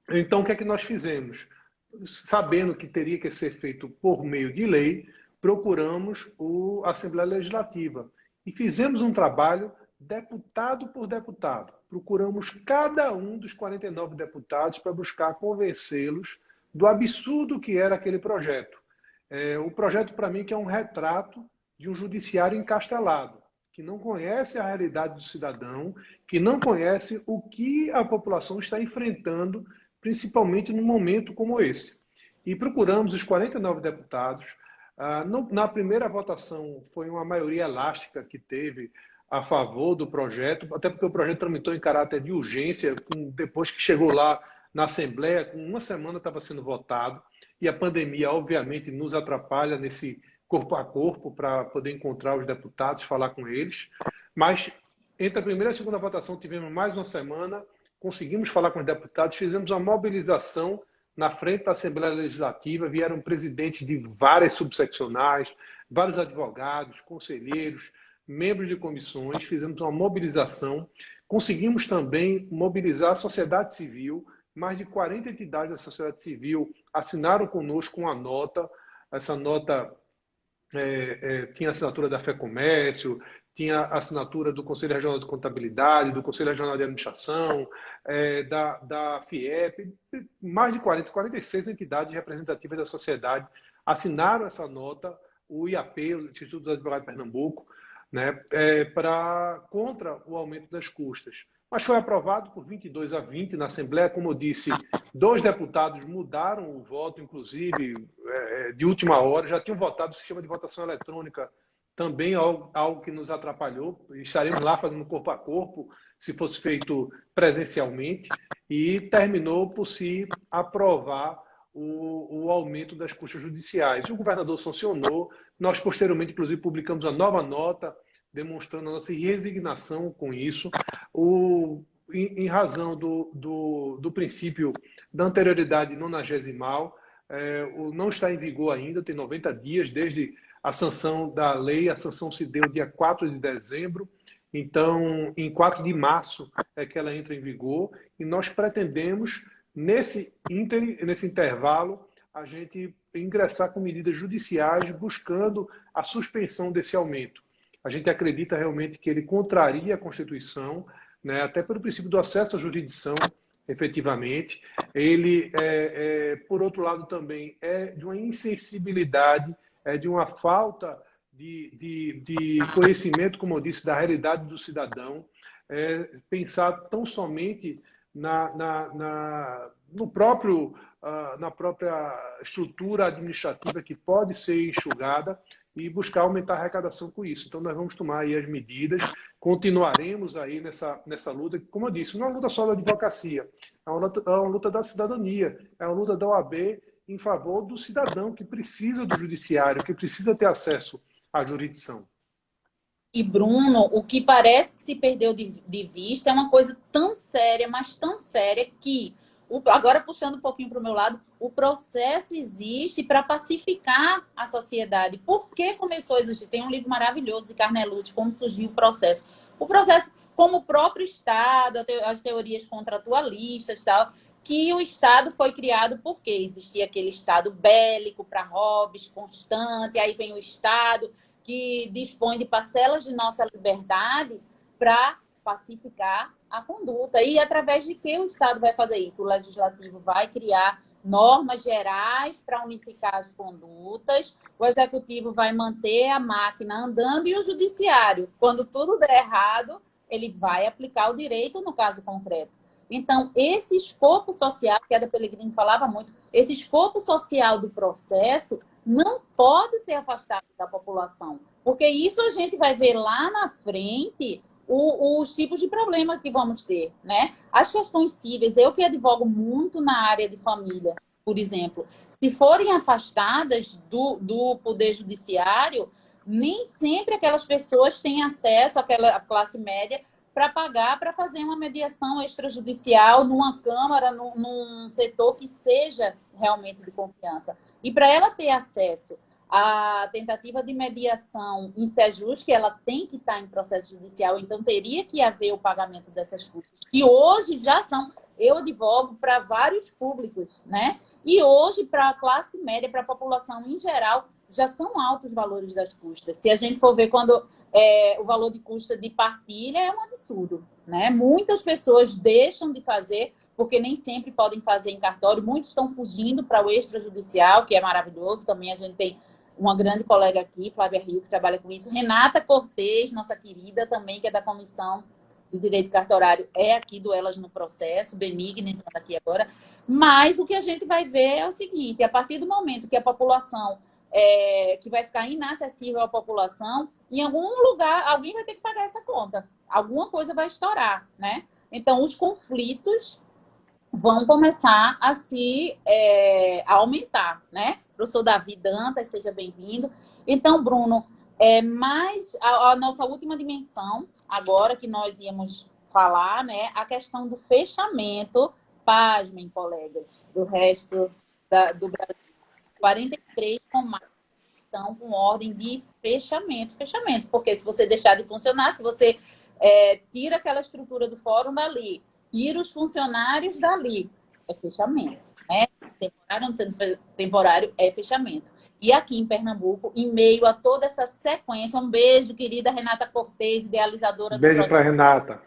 Então, o que é que nós fizemos? Sabendo que teria que ser feito por meio de lei, procuramos a Assembleia Legislativa e fizemos um trabalho deputado por deputado. Procuramos cada um dos 49 deputados para buscar convencê-los do absurdo que era aquele projeto. O projeto, para mim, que é um retrato de um judiciário encastelado, que não conhece a realidade do cidadão, que não conhece o que a população está enfrentando, principalmente num momento como esse. E procuramos os 49 deputados. Na primeira votação, foi uma maioria elástica que teve a favor do projeto, até porque o projeto tramitou em caráter de urgência, depois que chegou lá na Assembleia, com uma semana estava sendo votado, e a pandemia, obviamente, nos atrapalha corpo a corpo para poder encontrar os deputados, falar com eles. Mas entre a primeira e a segunda votação tivemos mais uma semana, conseguimos falar com os deputados, fizemos uma mobilização na frente da Assembleia Legislativa, vieram presidentes de várias subseccionais, vários advogados, conselheiros, membros de comissões, fizemos uma mobilização, conseguimos também mobilizar a sociedade civil, mais de 40 entidades da sociedade civil assinaram conosco uma nota, essa nota tinha assinatura da FEComércio, tinha assinatura do Conselho Regional de Contabilidade, do Conselho Regional de Administração, da FIEP, mais de 46 entidades representativas da sociedade assinaram essa nota, o IAP, o Instituto dos Advogados de Pernambuco, né, contra o aumento das custas. Mas foi aprovado por 22-20 na Assembleia. Como eu disse, 2 deputados mudaram o voto, inclusive de última hora, já tinham votado o sistema de votação eletrônica, também algo que nos atrapalhou. Estaremos lá fazendo corpo a corpo, se fosse feito presencialmente, e terminou por se aprovar o aumento das custas judiciais. O governador sancionou, nós posteriormente, inclusive, publicamos a nova nota, demonstrando a nossa resignação com isso, em razão do princípio da anterioridade nonagesimal, não está em vigor ainda, tem 90 dias desde a sanção da lei, a sanção se deu dia 4 de dezembro, então, em 4 de março é que ela entra em vigor, e nós pretendemos, nesse intervalo, a gente ingressar com medidas judiciais buscando a suspensão desse aumento. A gente acredita realmente que ele contraria a Constituição, né, até pelo princípio do acesso à jurisdição, efetivamente. Ele, por outro lado, também é de uma insensibilidade, de uma falta de conhecimento, como eu disse, da realidade do cidadão, pensar tão somente no próprio, na própria estrutura administrativa que pode ser enxugada, e buscar aumentar a arrecadação com isso. Então, nós vamos tomar aí as medidas, continuaremos aí nessa luta, como eu disse, não é uma luta só da advocacia, é uma luta da cidadania, é uma luta da OAB em favor do cidadão que precisa do judiciário, que precisa ter acesso à jurisdição. E, Bruno, o que parece que se perdeu de vista é uma coisa tão séria, mas tão séria que, agora puxando um pouquinho para o meu lado, o processo existe para pacificar a sociedade. Por que começou a existir? Tem um livro maravilhoso de Carnelucci, Como Surgiu o Processo. O processo, como o próprio Estado, as teorias contratualistas e tal, que o Estado foi criado porque existia aquele Estado bélico para hobbies constante, aí vem o Estado que dispõe de parcelas de nossa liberdade para pacificar a conduta. E através de que o Estado vai fazer isso? O Legislativo vai criar normas gerais para unificar as condutas, o Executivo vai manter a máquina andando e o Judiciário, quando tudo der errado, ele vai aplicar o direito no caso concreto. Então, esse escopo social, que a Ada Pellegrini falava muito, esse escopo social do processo não pode ser afastado da população, porque isso a gente vai ver lá na frente os tipos de problema que vamos ter, né? As questões cíveis, eu que advogo muito na área de família, por exemplo, se forem afastadas do poder judiciário, nem sempre aquelas pessoas têm acesso àquela classe média para pagar, para fazer uma mediação extrajudicial numa Câmara, num setor que seja realmente de confiança. E para ela ter acesso à tentativa de mediação em SEJUS, que ela tem que estar em processo judicial, então teria que haver o pagamento dessas custas, que hoje já são, eu advogo para vários públicos, né? E hoje, para a classe média, para a população em geral, já são altos os valores das custas. Se a gente for ver quando o valor de custa de partilha é um absurdo, né? Muitas pessoas deixam de fazer porque nem sempre podem fazer em cartório. Muitos estão fugindo para o extrajudicial, que é maravilhoso. Também a gente tem uma grande colega aqui, Flávia Rio, que trabalha com isso. Renata Cortez, nossa querida também, que é da Comissão de Direito Cartorário, é aqui do Elas no Processo, Benigna entrando aqui agora. Mas o que a gente vai ver é o seguinte, a partir do momento que a população, que vai ficar inacessível à população, em algum lugar alguém vai ter que pagar essa conta. Alguma coisa vai estourar, né? Então, os conflitos vão começar a aumentar, né? Professor Davi Dantas, seja bem-vindo. Então, Bruno, mais a nossa última dimensão, agora que nós íamos falar, né, a questão do fechamento, pasmem, colegas, do resto do Brasil. 43 comarcas estão com ordem de fechamento, porque se você deixar de funcionar, se você tira aquela estrutura do fórum dali, tira os funcionários dali, é fechamento, né? Temporário, não sendo temporário, é fechamento. E aqui em Pernambuco, em meio a toda essa sequência, um beijo, querida Renata Cortez, idealizadora do Beijo para projeto. Renata.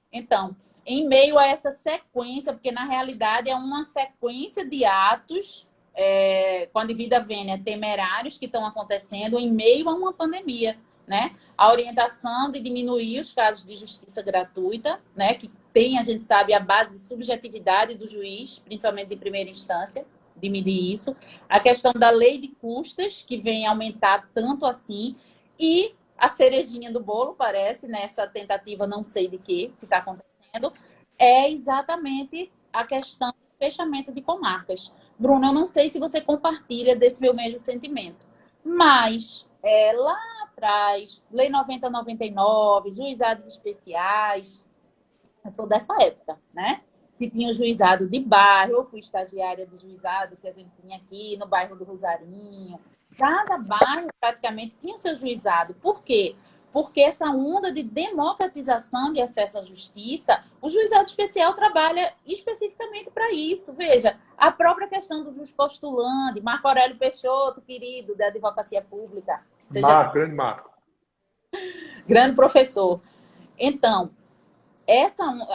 Então, em meio a essa sequência, porque na realidade é uma sequência de atos, com a devida vênia, temerários que estão acontecendo em meio a uma pandemia, né? A orientação de diminuir os casos de justiça gratuita, né? Que tem, a gente sabe, a base de subjetividade do juiz, principalmente de primeira instância, de medir isso. A questão da lei de custas, que vem aumentar tanto assim, e a cerejinha do bolo, parece, nessa tentativa não sei de que está acontecendo, é exatamente a questão do fechamento de comarcas. Bruno, eu não sei se você compartilha desse meu mesmo sentimento, mas lá atrás, Lei 9099, juizados especiais, eu sou dessa época, né? Que tinha o juizado de bairro, eu fui estagiária do juizado que a gente tinha aqui no bairro do Rosarinho. Cada bairro praticamente tinha o seu juizado. Por quê? Porque essa onda de democratização de acesso à justiça, o juizado especial trabalha especificamente para isso. Veja, a própria questão do juiz postulante, Marco Aurélio Peixoto, querido, da advocacia pública, seja Marco, grande Marco. grande professor. Então,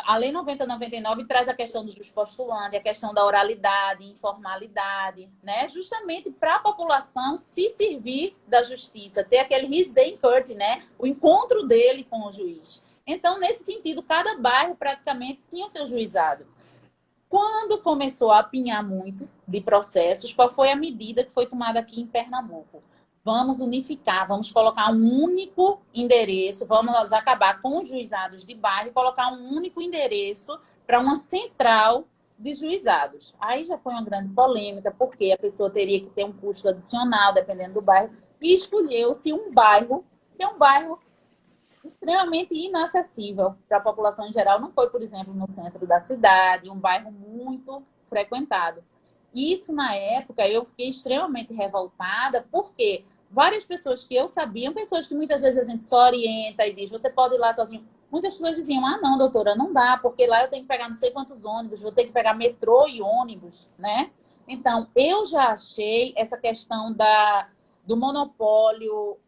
a Lei 9099 traz a questão do jus postulante, a questão da oralidade, informalidade, né? Justamente para a população se servir da justiça, ter aquele his day in court, né? O encontro dele com o juiz. Então, nesse sentido, cada bairro praticamente tinha o seu juizado. Quando começou a apinhar muito de processos, qual foi a medida que foi tomada aqui em Pernambuco? Vamos unificar, vamos colocar um único endereço, vamos acabar com os juizados de bairro e colocar um único endereço para uma central de juizados. Aí já foi uma grande polêmica, porque a pessoa teria que ter um custo adicional, dependendo do bairro, e escolheu-se um bairro, que é um bairro extremamente inacessível para a população em geral. Não foi, por exemplo, no centro da cidade, um bairro muito frequentado. Isso, na época, eu fiquei extremamente revoltada, porque várias pessoas que eu sabia, pessoas que muitas vezes a gente só orienta e diz, você pode ir lá sozinho. Muitas pessoas diziam, ah, não, doutora, não dá, porque lá eu tenho que pegar não sei quantos ônibus, vou ter que pegar metrô e ônibus, né? Então, eu já achei essa questão do monopólio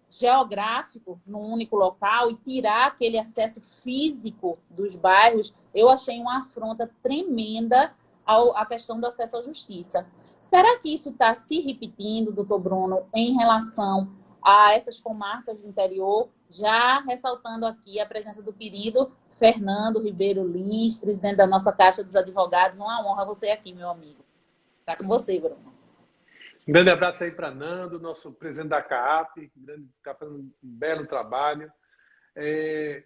geográfico num único local e tirar aquele acesso físico dos bairros, eu achei uma afronta tremenda à questão do acesso à justiça. Será que isso está se repetindo, doutor Bruno, em relação a essas comarcas do interior, já ressaltando aqui a presença do querido Fernando Ribeiro Lins, presidente da nossa Caixa dos Advogados. Uma honra você aqui, meu amigo. Está com você, Bruno. Um grande abraço aí para Nando, nosso presidente da CAAP, que está fazendo um belo trabalho.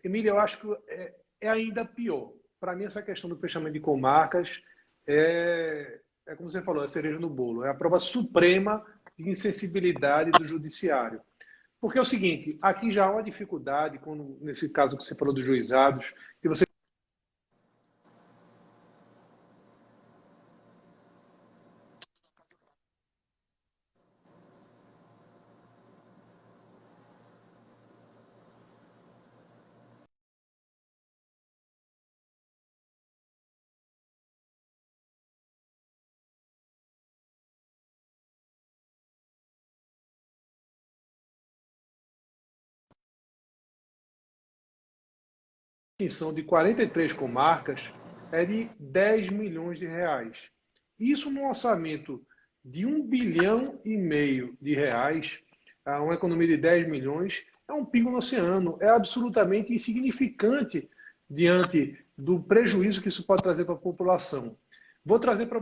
Emília, eu acho que é ainda pior. Para mim, essa questão do fechamento de comarcas é como você falou, é a cereja no bolo. É a prova suprema de insensibilidade do judiciário. Porque é o seguinte, aqui já há uma dificuldade, nesse caso que você falou dos juizados, que você extinção de 43 comarcas é de 10 milhões de reais. Isso num orçamento de 1,5 bilhão de reais, uma economia de 10 milhões, é um pingo no oceano, é absolutamente insignificante diante do prejuízo que isso pode trazer para a população. Vou trazer para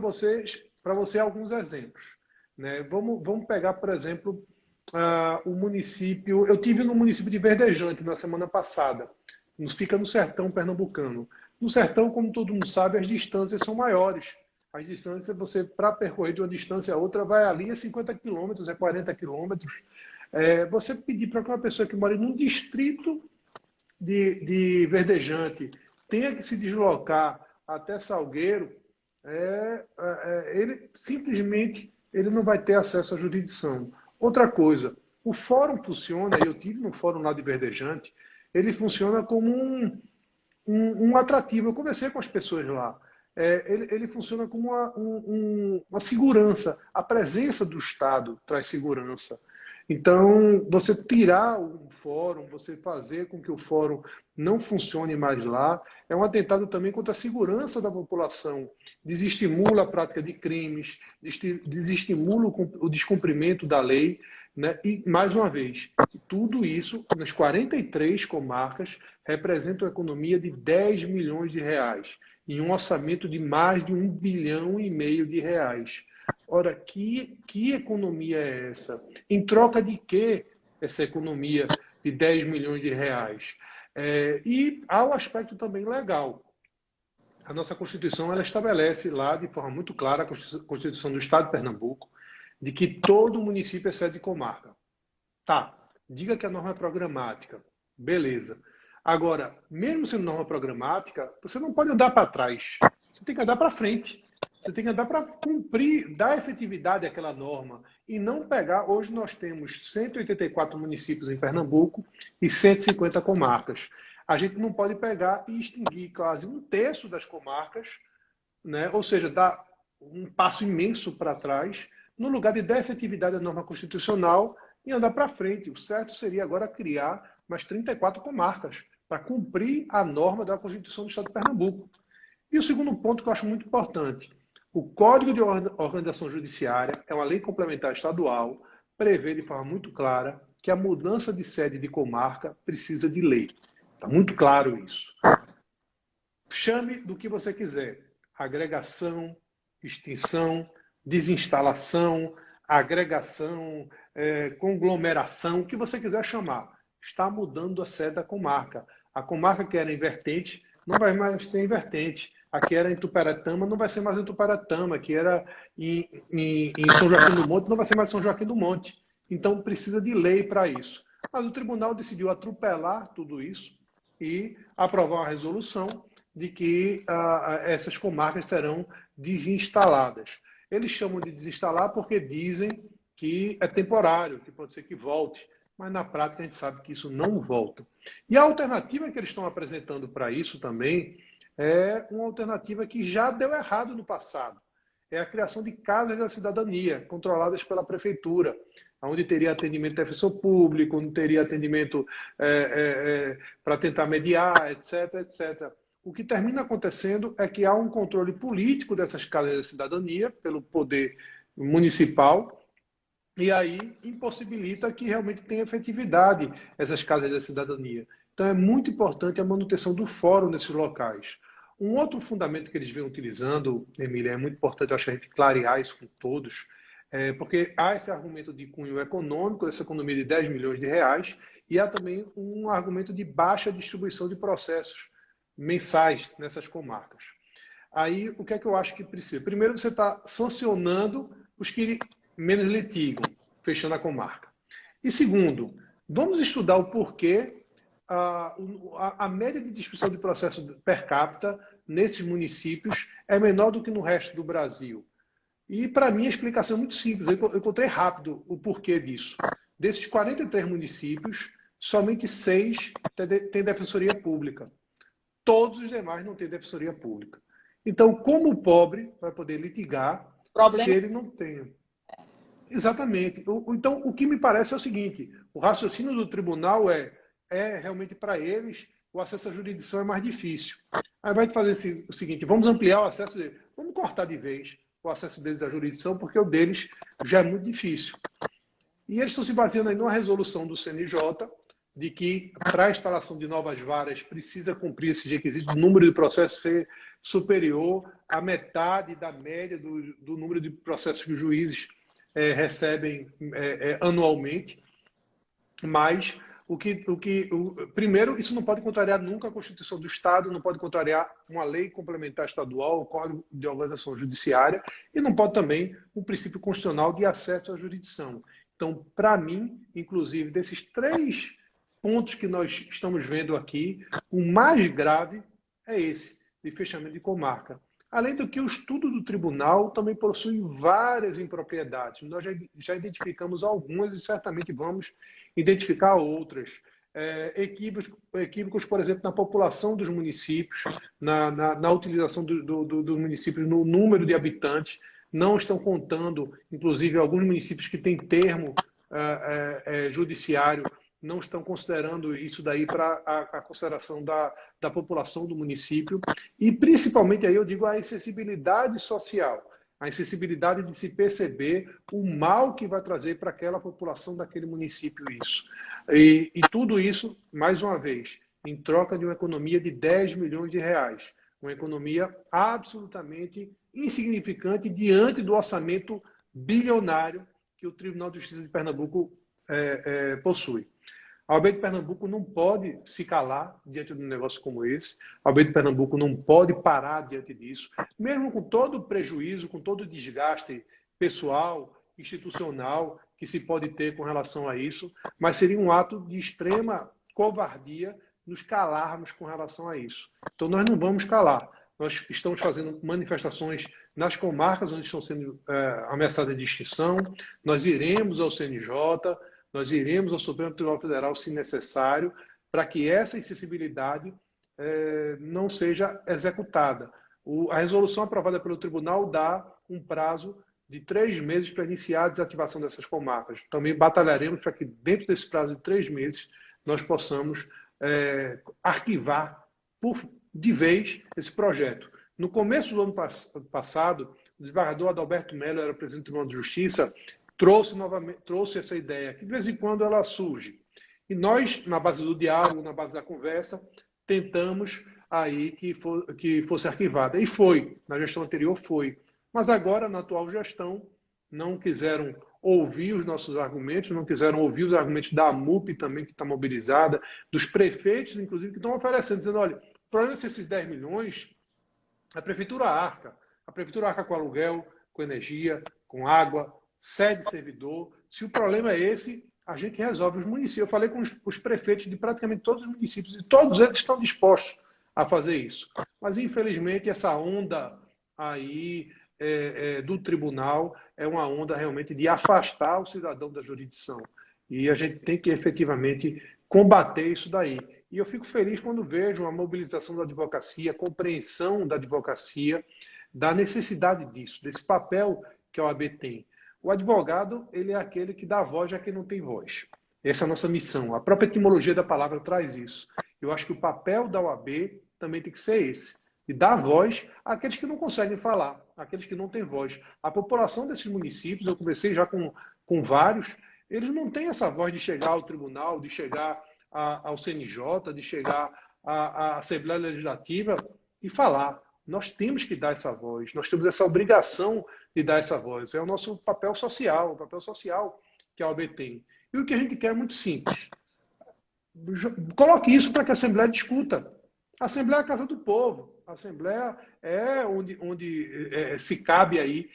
você alguns exemplos. Né? Vamos pegar, por exemplo, o município. Eu tive no município de Verdejante na semana passada. Fica no sertão pernambucano. No sertão, como todo mundo sabe, as distâncias são maiores. As distâncias, você, para percorrer de uma distância a outra, vai ali a 50 quilômetros, é 40 quilômetros. Você pedir para que uma pessoa que mora num distrito de Verdejante tenha que se deslocar até Salgueiro, ele simplesmente ele não vai ter acesso à jurisdição. Outra coisa, o fórum funciona, eu tive no fórum lá de Verdejante, ele funciona como um atrativo. Eu conversei com as pessoas lá. Ele funciona como uma segurança. A presença do Estado traz segurança. Então, você tirar um fórum, você fazer com que o fórum não funcione mais lá, é um atentado também contra a segurança da população. Desestimula a prática de crimes, desestimula o descumprimento da lei, né? E, mais uma vez, tudo isso, nas 43 comarcas, representa uma economia de 10 milhões de reais, em um orçamento de mais de 1,5 bilhão de reais. Ora, que economia é essa? Em troca de que essa economia de 10 milhões de reais? E há um aspecto também legal. A nossa Constituição ela estabelece lá de forma muito clara, a Constituição do Estado de Pernambuco, de que todo município é sede de comarca. Tá, diga que a norma é programática. Beleza. Agora, mesmo sendo norma programática, você não pode andar para trás. Você tem que andar para frente. Você tem que andar para cumprir, dar efetividade àquela norma. E não pegar. Hoje nós temos 184 municípios em Pernambuco e 150 comarcas. A gente não pode pegar e extinguir quase um terço das comarcas, né? Ou seja, dar um passo imenso para trás, no lugar de dar efetividade à norma constitucional e andar para frente. O certo seria agora criar mais 34 comarcas para cumprir a norma da Constituição do Estado de Pernambuco. E o segundo ponto que eu acho muito importante, o Código de Organização Judiciária é uma lei complementar estadual, prevê de forma muito clara que a mudança de sede de comarca precisa de lei. Está muito claro isso. Chame do que você quiser. Agregação, extinção, desinstalação, agregação, conglomeração, o que você quiser chamar. Está mudando a sede da comarca. A comarca que era em Vertente não vai mais ser em Vertente. A que era em Tuparetama não vai ser mais em Tuparetama. A que era em São Joaquim do Monte não vai ser mais São Joaquim do Monte. Então precisa de lei para isso. Mas o tribunal decidiu atropelar tudo isso e aprovar uma resolução de que essas comarcas serão desinstaladas. Eles chamam de desinstalar porque dizem que é temporário, que pode ser que volte, mas na prática a gente sabe que isso não volta. E a alternativa que eles estão apresentando para isso também é uma alternativa que já deu errado no passado. É a criação de casas da cidadania, controladas pela prefeitura, onde teria atendimento de defensor público, onde teria atendimento para tentar mediar, etc, etc. O que termina acontecendo é que há um controle político dessas casas da cidadania pelo poder municipal e aí impossibilita que realmente tenha efetividade essas casas da cidadania. Então é muito importante a manutenção do fórum nesses locais. Um outro fundamento que eles vêm utilizando, Emília, é muito importante, eu acho, a gente clarear isso com todos, porque há esse argumento de cunho econômico, dessa economia de 10 milhões de reais, e há também um argumento de baixa distribuição de processos mensais nessas comarcas. Aí, o que é que eu acho que precisa? Primeiro, você está sancionando os que menos litigam, fechando a comarca. E segundo, vamos estudar o porquê a média de distribuição de processos per capita nesses municípios é menor do que no resto do Brasil. E, para mim, a explicação é muito simples. Eu encontrei rápido o porquê disso. Desses 43 municípios, somente 6 têm defensoria pública. Todos os demais não têm defensoria pública. Então, como o pobre vai poder litigar se ele não tem? Exatamente. Então, o que me parece é o seguinte, o raciocínio do tribunal é realmente para eles, o acesso à jurisdição é mais difícil. Aí vai fazer o seguinte, vamos ampliar o acesso deles, vamos cortar de vez o acesso deles à jurisdição, porque o deles já é muito difícil. E eles estão se baseando aí numa resolução do CNJ, de que para a instalação de novas varas precisa cumprir esses requisitos, o número de processos ser superior à metade da média do número de processos que os juízes recebem anualmente. Mas Primeiro, isso não pode contrariar nunca a Constituição do Estado, não pode contrariar uma lei complementar estadual, o Código de Organização Judiciária, e não pode também o princípio constitucional de acesso à jurisdição. Então, para mim, inclusive, desses 3 pontos que nós estamos vendo aqui, o mais grave é esse, de fechamento de comarca. Além do que o estudo do tribunal também possui várias impropriedades. Nós já identificamos algumas e certamente vamos identificar outras. Equívocos, por exemplo, na população dos municípios, na utilização dos municípios no número de habitantes. Não estão contando, inclusive, alguns municípios que têm termo judiciário, não estão considerando isso daí para a consideração da população do município. E, principalmente, aí eu digo a acessibilidade social, a acessibilidade de se perceber o mal que vai trazer para aquela população daquele município isso. E tudo isso, mais uma vez, em troca de uma economia de 10 milhões de reais. Uma economia absolutamente insignificante diante do orçamento bilionário que o Tribunal de Justiça de Pernambuco possui. A OAB de Pernambuco não pode se calar diante de um negócio como esse. A OAB de Pernambuco não pode parar diante disso, mesmo com todo o prejuízo, com todo o desgaste pessoal, institucional que se pode ter com relação a isso, mas seria um ato de extrema covardia nos calarmos com relação a isso. Então nós não vamos calar. Nós estamos fazendo manifestações nas comarcas onde estão sendo ameaçadas de extinção. Nós iremos ao CNJ, nós iremos ao Supremo Tribunal Federal, se necessário, para que essa acessibilidade não seja executada. A resolução aprovada pelo tribunal dá um prazo de 3 meses para iniciar a desativação dessas comarcas. Também batalharemos para que, dentro desse prazo de 3 meses, nós possamos arquivar de vez esse projeto. No começo do ano passado, o desembargador Adalberto Mello, era presidente do Tribunal de Justiça, trouxe essa ideia, que de vez em quando ela surge. E nós, na base do diálogo, na base da conversa, tentamos aí que fosse arquivada. E foi, na gestão anterior foi. Mas agora, na atual gestão, não quiseram ouvir os nossos argumentos, não quiseram ouvir os argumentos da AMUP também, que está mobilizada, dos prefeitos, inclusive, que estão oferecendo, dizendo, olha, o problema é se esses 10 milhões, a prefeitura arca com aluguel, com energia, com água, sede servidor. Se o problema é esse, a gente resolve. Os municípios, eu falei com os prefeitos de praticamente todos os municípios e todos eles estão dispostos a fazer isso. Mas, infelizmente, essa onda aí do tribunal é uma onda realmente de afastar o cidadão da jurisdição. E a gente tem que efetivamente combater isso daí. E eu fico feliz quando vejo a mobilização da advocacia, a compreensão da advocacia, da necessidade disso, desse papel que a OAB tem. O advogado, ele é aquele que dá voz a quem não tem voz. Essa é a nossa missão. A própria etimologia da palavra traz isso. Eu acho que o papel da OAB também tem que ser esse, de dar voz àqueles que não conseguem falar, àqueles que não têm voz. A população desses municípios, eu conversei já com vários, eles não têm essa voz de chegar ao tribunal, de chegar ao CNJ, de chegar à Assembleia Legislativa e falar. Nós temos que dar essa voz, nós temos essa obrigação de dar essa voz. É o nosso papel social, o papel social que a OAB tem. E o que a gente quer é muito simples. Coloque isso para que a Assembleia discuta. A Assembleia é a casa do povo. A Assembleia é onde se cabe aí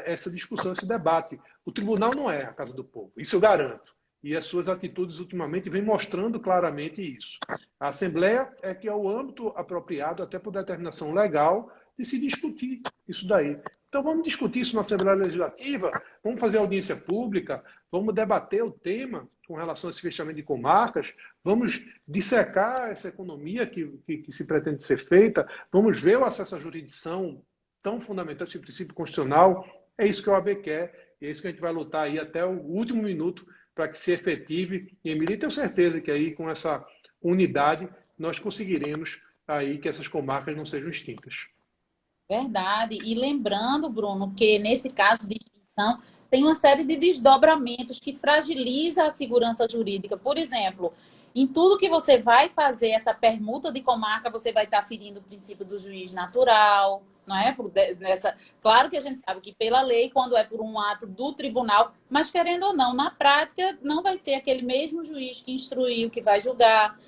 essa discussão, esse debate. O tribunal não é a casa do povo, isso eu garanto. E as suas atitudes ultimamente vêm mostrando claramente isso. A Assembleia é que é o âmbito apropriado, até por determinação legal, de se discutir isso daí. Então vamos discutir isso na Assembleia Legislativa, vamos fazer audiência pública, vamos debater o tema com relação a esse fechamento de comarcas, vamos dissecar essa economia que se pretende ser feita, vamos ver o acesso à jurisdição tão fundamental, esse princípio constitucional. É isso que a OAB quer, e é isso que a gente vai lutar aí até o último minuto para que se efetive. E, Emília, tenho certeza que aí com essa unidade nós conseguiremos aí que essas comarcas não sejam extintas. Verdade. E lembrando, Bruno, que nesse caso de extinção tem uma série de desdobramentos que fragiliza a segurança jurídica. Por exemplo, em tudo que você vai fazer, essa permuta de comarca, você vai estar ferindo o princípio do juiz natural, não é? Claro que a gente sabe que pela lei, quando é por um ato do tribunal, mas querendo ou não, na prática, não vai ser aquele mesmo juiz que instruiu, que vai julgar.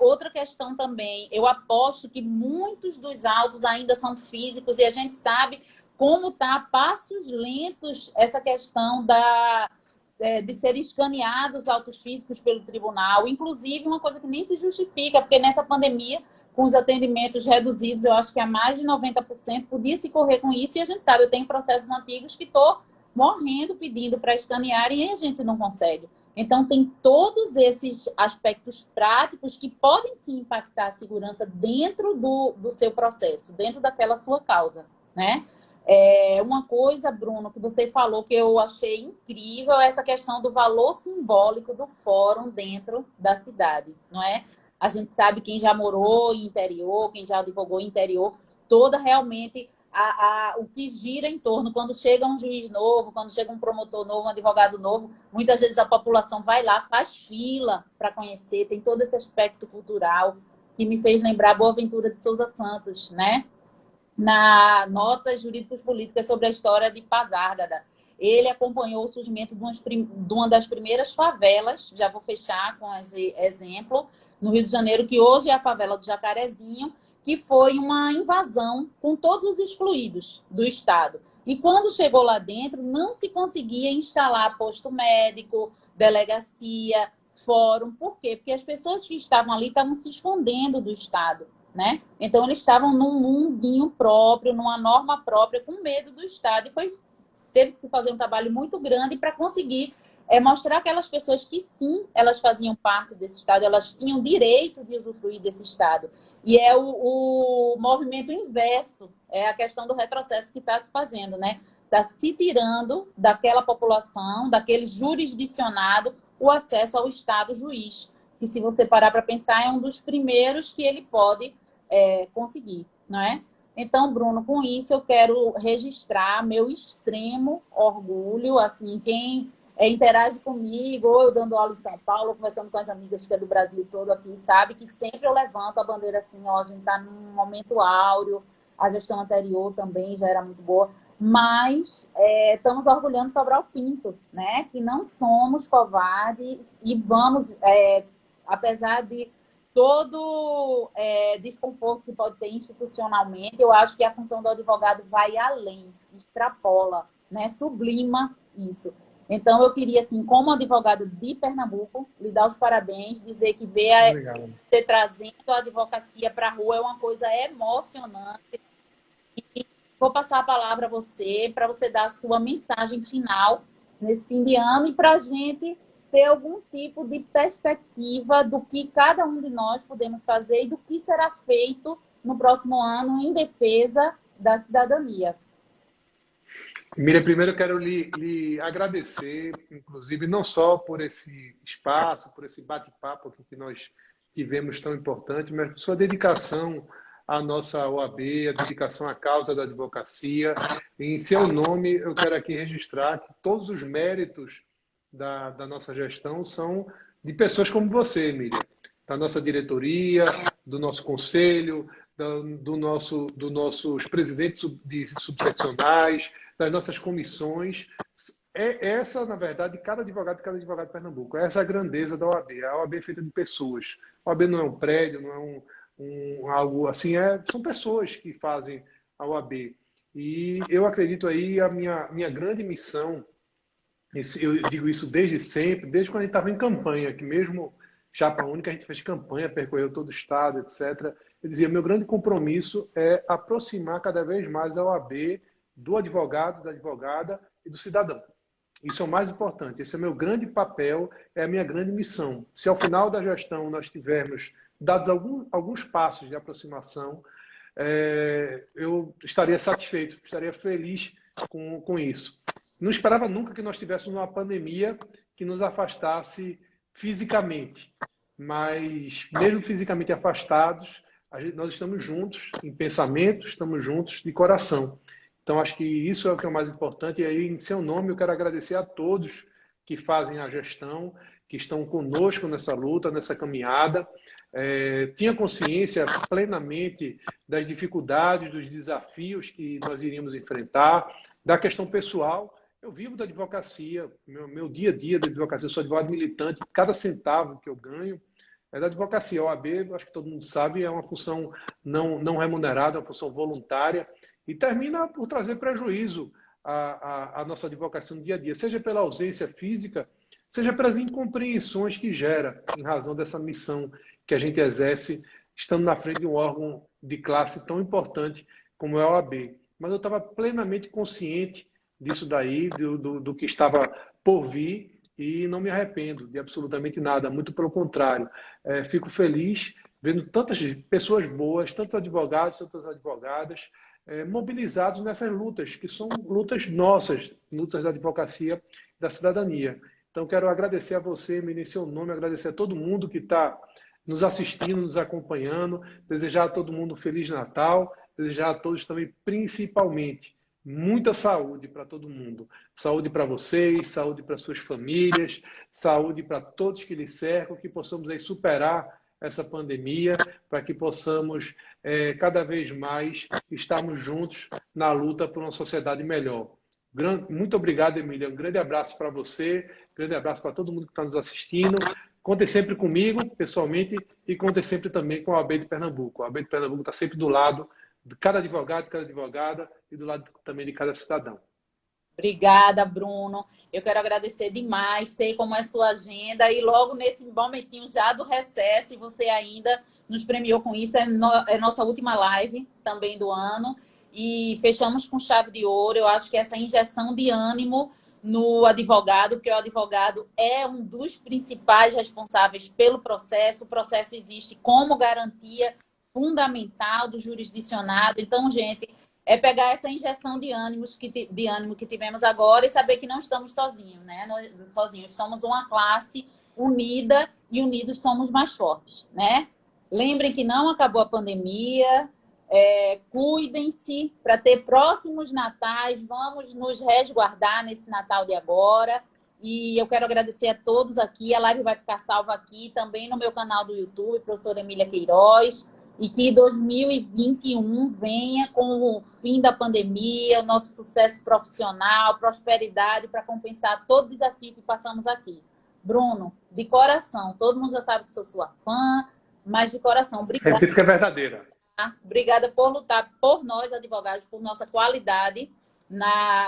Outra questão também, eu aposto que muitos dos autos ainda são físicos e a gente sabe como está a passos lentos essa questão de serem escaneados autos físicos pelo tribunal, inclusive uma coisa que nem se justifica, porque nessa pandemia, com os atendimentos reduzidos, eu acho que a mais de 90% podia se correr com isso, e a gente sabe, eu tenho processos antigos que estou morrendo pedindo para escanearem e a gente não consegue. Então, tem todos esses aspectos práticos que podem sim impactar a segurança dentro do seu processo, dentro daquela sua causa, né? Uma coisa, Bruno, que você falou que eu achei incrível é essa questão do valor simbólico do fórum dentro da cidade, não é? A gente sabe quem já morou em interior, quem já advogou em interior, toda realmente o que gira em torno, quando chega um juiz novo, quando chega um promotor novo, um advogado novo, muitas vezes a população vai lá, faz fila para conhecer, tem todo esse aspecto cultural que me fez lembrar Boaventura de Souza Santos, né? Na Notas Jurídicas Políticas sobre a história de Pasárgada. Ele acompanhou o surgimento de uma das primeiras favelas, já vou fechar com esse exemplo, no Rio de Janeiro, que hoje é a favela do Jacarezinho, que foi uma invasão com todos os excluídos do Estado. E quando chegou lá dentro, não se conseguia instalar posto médico, delegacia, fórum. Por quê? Porque as pessoas que estavam ali estavam se escondendo do Estado, né? Então, eles estavam num mundinho próprio, numa norma própria, com medo do Estado. E teve que se fazer um trabalho muito grande para conseguir mostrar aquelas pessoas que, sim, elas faziam parte desse Estado, elas tinham direito de usufruir desse Estado. E é o movimento inverso, é a questão do retrocesso que está se fazendo, né? Está se tirando daquela população, daquele jurisdicionado, o acesso ao Estado juiz, que, se você parar para pensar, é um dos primeiros que ele pode conseguir, não é? Então, Bruno, com isso eu quero registrar meu extremo orgulho, assim, quem interage comigo, ou eu dando aula em São Paulo, ou conversando com as amigas que é do Brasil todo aqui, sabe que sempre eu levanto a bandeira assim, ó, a gente está num momento áureo, a gestão anterior também já era muito boa, mas estamos orgulhando Sobral Pinto, né? Que não somos covardes e vamos, apesar de todo desconforto que pode ter institucionalmente, eu acho que a função do advogado vai além, extrapola, né? Sublima isso. Então, eu queria, assim, como advogado de Pernambuco, lhe dar os parabéns, dizer que ver você trazendo a advocacia para a rua é uma coisa emocionante. E vou passar a palavra a você, para você dar a sua mensagem final nesse fim de ano e para a gente ter algum tipo de perspectiva do que cada um de nós podemos fazer e do que será feito no próximo ano em defesa da cidadania. Miriam, primeiro eu quero lhe agradecer, inclusive, não só por esse espaço, por esse bate-papo que nós tivemos tão importante, mas por sua dedicação à nossa OAB, a dedicação à causa da advocacia. Em seu nome, eu quero aqui registrar que todos os méritos da nossa gestão são de pessoas como você, Miriam, da nossa diretoria, do nosso conselho, dos nossos presidentes de subseccionais, das nossas comissões. Essa, na verdade, cada advogado de Pernambuco. Essa é a grandeza da OAB. A OAB é feita de pessoas. A OAB não é um prédio, não é algo assim. São pessoas que fazem a OAB. E eu acredito aí, a minha grande missão, eu digo isso desde sempre, desde quando a gente estava em campanha, que mesmo chapa única, a gente fez campanha, percorreu todo o estado, etc. Eu dizia, meu grande compromisso é aproximar cada vez mais a OAB do advogado, da advogada e do cidadão. Isso é o mais importante. Esse é o meu grande papel, é a minha grande missão. Se ao final da gestão nós tivermos dados alguns passos de aproximação, eu estaria satisfeito, estaria feliz com isso. Não esperava nunca que nós tivéssemos uma pandemia que nos afastasse fisicamente, mas mesmo fisicamente afastados, nós estamos juntos em pensamento, estamos juntos de coração. Então, acho que isso é o que é o mais importante. E aí, em seu nome, eu quero agradecer a todos que fazem a gestão, que estão conosco nessa luta, nessa caminhada. Tinha consciência plenamente das dificuldades, dos desafios que nós iríamos enfrentar, da questão pessoal. Eu vivo da advocacia, meu dia a dia da advocacia, eu sou advogado militante, cada centavo que eu ganho é da advocacia. A OAB, acho que todo mundo sabe, é uma função não remunerada, é uma função voluntária, e termina por trazer prejuízo à nossa advocacia no dia a dia, seja pela ausência física, seja pelas incompreensões que gera em razão dessa missão que a gente exerce, estando na frente de um órgão de classe tão importante como é a OAB. Mas eu estava plenamente consciente disso daí, do que estava por vir, e não me arrependo de absolutamente nada, muito pelo contrário. Fico feliz vendo tantas pessoas boas, tantos advogados, tantas advogadas, mobilizados nessas lutas, que são lutas nossas, lutas da advocacia e da cidadania. Então, quero agradecer a você, em seu nome, agradecer a todo mundo que está nos assistindo, nos acompanhando, desejar a todo mundo um Feliz Natal, desejar a todos também, principalmente, muita saúde para todo mundo. Saúde para vocês, saúde para suas famílias, saúde para todos que lhes cercam, que possamos aí superar essa pandemia, para que possamos cada vez mais estarmos juntos na luta por uma sociedade melhor. Muito obrigado, Emília. Um grande abraço para você, um grande abraço para todo mundo que está nos assistindo. Contem sempre comigo, pessoalmente, e contem sempre também com a OAB de Pernambuco. A OAB de Pernambuco está sempre do lado de cada advogado, cada advogada e do lado também de cada cidadão. Obrigada, Bruno. Eu quero agradecer demais, sei como é sua agenda e logo nesse momentinho já do recesso, você ainda nos premiou com isso, é nossa última live também do ano e fechamos com chave de ouro. Eu acho que essa injeção de ânimo no advogado, porque o advogado é um dos principais responsáveis pelo processo, o processo existe como garantia fundamental do jurisdicionado. Então, gente, é pegar essa injeção de ânimo que tivemos agora e saber que não estamos sozinhos, né? Sozinhos, somos uma classe unida e unidos somos mais fortes, né? Lembrem que não acabou a pandemia, cuidem-se para ter próximos natais, vamos nos resguardar nesse Natal de agora. E eu quero agradecer a todos aqui, a live vai ficar salva aqui, também no meu canal do YouTube, professora Emília Queiroz. E que 2021 venha com o fim da pandemia, o nosso sucesso profissional, prosperidade para compensar todo o desafio que passamos aqui. Bruno, de coração, todo mundo já sabe que sou sua fã, mas de coração, obrigada. Recíproca é verdadeira. Obrigada por lutar por nós, advogados, por nossa qualidade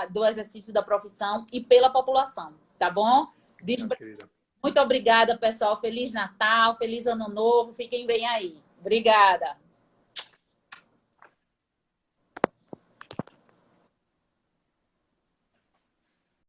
do exercício da profissão e pela população, tá bom? Muito obrigada, pessoal. Feliz Natal, feliz Ano Novo, fiquem bem aí. Obrigada.